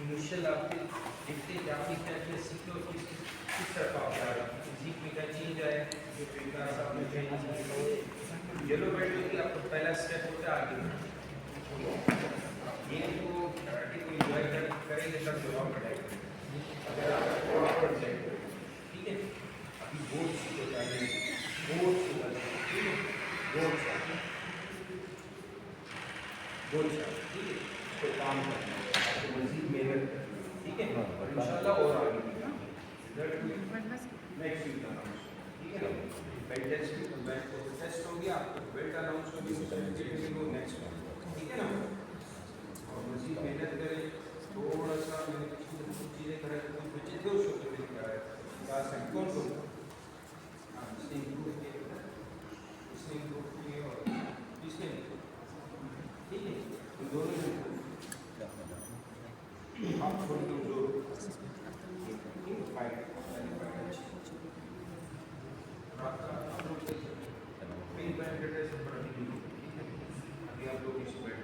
Initial आपके देखते हैं कि आपने क्या क्या सीखे और किस तरफ आप जा रहे हैं, सीख में क्या चेंज आए, जो विकास आपने चेंज। येलो बेल्ट होगी आपका पहला स्टेप होता है आगे बढ़ना। गेम को कराटे को एंजॉय करेंगे तब जवाब बढ़ाएंगे। अगर आप प्रॉपर जाएंगे, ठीक है, अभी बोर्ड सीखो जाएंगे, बोर्ड सीखा जाएगा, ठीक है, बोर्ड ठीक है, तो काम करना है, आपको मजीद मेहनत करनी है, ठीक है, और इंशाल्लाह और आगे नेक्स्ट वीक अनाउंस, ठीक है ना, बेल्ट टेस्ट की बेल्ट को टेस्ट हो गया, आपको बेल्ट अनाउंस हो गई, सर्टिफिकेट को नेक्स्ट वीक, ठीक है ना, और मजीद मेहनत करें। थोड़ा सा मैंने कुछ चीज़ें कराई, कुछ बच्चे थे उसको तो मैंने कराया, क्लास है कौन कौन इसने इम्प्रूव किया, इसने इम्प्रूव किया और इसने, ठीक है, इन दोनों ने आप थोड़ी कमजोर फाइट आप लोग पेन बैठ से बड़ा, ठीक है, अभी आप लोग इसी बैठ